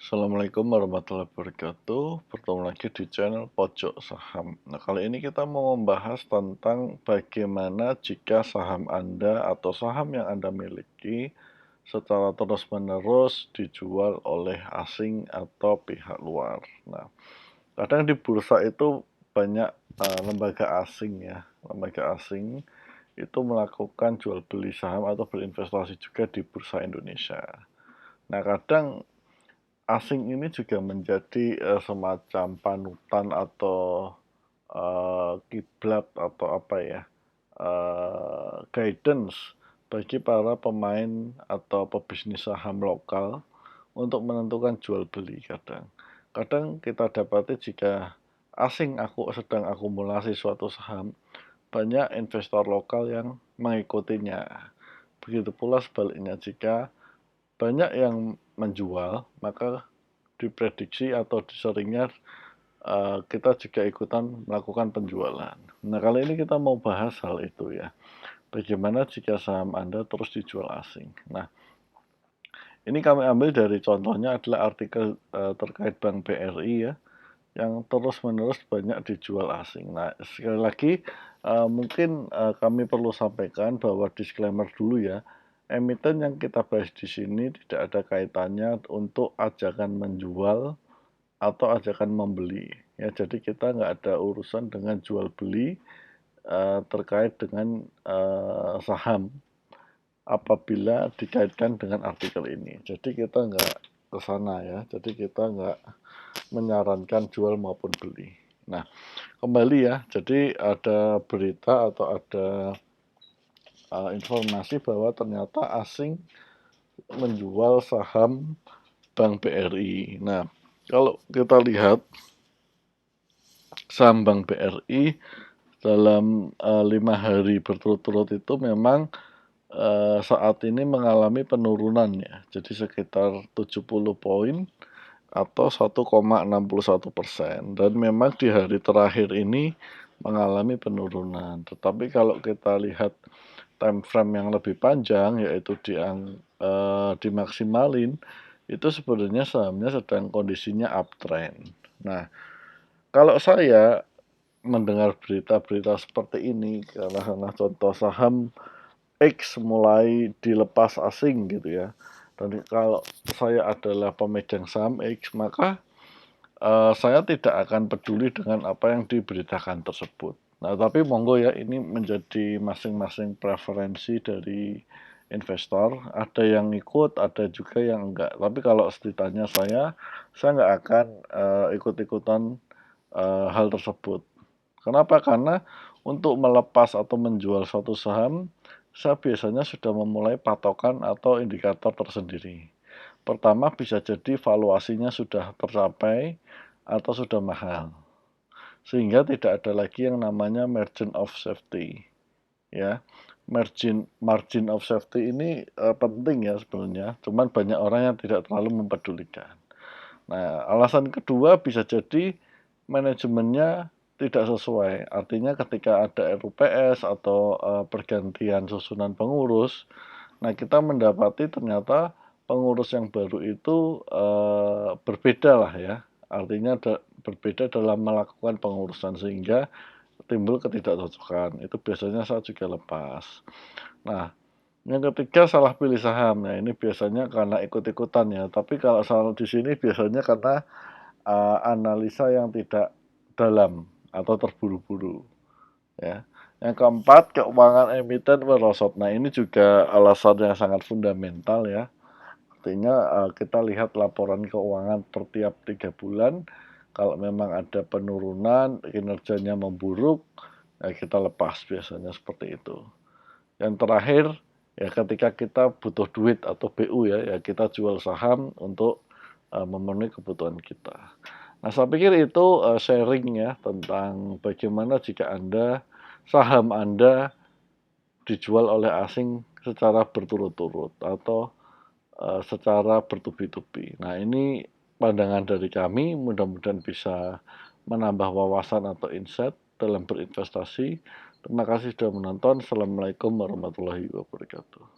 Assalamualaikum warahmatullahi wabarakatuh. Bertemu lagi di channel Pojok Saham. Nah, kali ini kita mau membahas tentang bagaimana jika saham Anda atau saham yang Anda miliki secara terus-menerus dijual oleh asing atau pihak luar. Nah, kadang di bursa itu banyak lembaga asing ya. Lembaga asing itu melakukan jual beli saham atau berinvestasi juga di bursa Indonesia. Nah, kadang asing ini juga menjadi semacam panutan atau kiblat atau apa ya, guidance bagi para pemain atau pebisnis saham lokal untuk menentukan jual beli kadang. Kadang kita dapati jika asing sedang akumulasi suatu saham, banyak investor lokal yang mengikutinya. Begitu pula sebaliknya, jika banyak yang menjual, maka diprediksi atau seringnya kita juga ikutan melakukan penjualan. Nah, kali ini kita mau bahas hal itu ya. Bagaimana jika saham Anda terus dijual asing? Nah, ini kami ambil dari contohnya adalah artikel terkait Bank BRI ya, yang terus-menerus banyak dijual asing. Nah, sekali lagi mungkin kami perlu sampaikan bahwa disclaimer dulu ya, emiten yang kita bahas di sini tidak ada kaitannya untuk ajakan menjual atau ajakan membeli ya. Jadi kita nggak ada urusan dengan jual beli terkait dengan saham apabila dikaitkan dengan artikel ini. Jadi kita nggak ke sana ya. Jadi kita nggak menyarankan jual maupun beli. Nah, kembali ya. Jadi ada berita atau ada informasi bahwa ternyata asing menjual saham Bank BRI. Nah, kalau kita lihat saham Bank BRI dalam 5 hari berturut-turut itu memang saat ini mengalami penurunan ya. Jadi sekitar 70 poin atau 1,61%. Dan memang di hari terakhir ini mengalami penurunan. Tetapi kalau kita lihat time frame yang lebih panjang, yaitu dimaksimalin, itu sebenarnya sahamnya sedang kondisinya uptrend. Nah, kalau saya mendengar berita-berita seperti ini, karena contoh saham X mulai dilepas asing gitu ya. Dan kalau saya adalah pemegang saham X, maka saya tidak akan peduli dengan apa yang diberitakan tersebut. Nah, tapi monggo ya, ini menjadi masing-masing preferensi dari investor. Ada yang ikut, ada juga yang enggak. Tapi kalau ditanya saya nggak akan ikut-ikutan hal tersebut. Kenapa? Karena untuk melepas atau menjual suatu saham, saya biasanya sudah memulai patokan atau indikator tersendiri. Pertama, bisa jadi valuasinya sudah tercapai atau sudah mahal, sehingga tidak ada lagi yang namanya margin of safety. Ya, margin of safety ini penting ya sebenarnya, cuman banyak orang yang tidak terlalu mempedulikan. Nah, alasan kedua bisa jadi manajemennya tidak sesuai. Artinya ketika ada RUPS atau pergantian susunan pengurus, nah kita mendapati ternyata pengurus yang baru itu berbeda lah ya. Artinya berbeda dalam melakukan pengurusan sehingga timbul ketidakcocokan. Itu biasanya saya juga lepas. Nah, yang ketiga salah pilih saham. Nah, ini biasanya karena ikut-ikutan ya. Tapi kalau salah di sini biasanya karena analisa yang tidak dalam atau terburu-buru ya. Yang keempat, keuangan emiten merosot. Nah, ini juga alasan yang sangat fundamental ya. Artinya kita lihat laporan keuangan per tiap 3 bulan, kalau memang ada penurunan, kinerjanya memburuk, ya kita lepas biasanya seperti itu. Yang terakhir, ya ketika kita butuh duit atau BU ya kita jual saham untuk memenuhi kebutuhan kita. Nah, saya pikir itu sharing ya tentang bagaimana jika saham Anda dijual oleh asing secara berturut-turut atau secara bertubi-tubi. Nah, ini pandangan dari kami, mudah-mudahan bisa menambah wawasan atau insight dalam berinvestasi. Terima kasih sudah menonton. Assalamualaikum warahmatullahi wabarakatuh.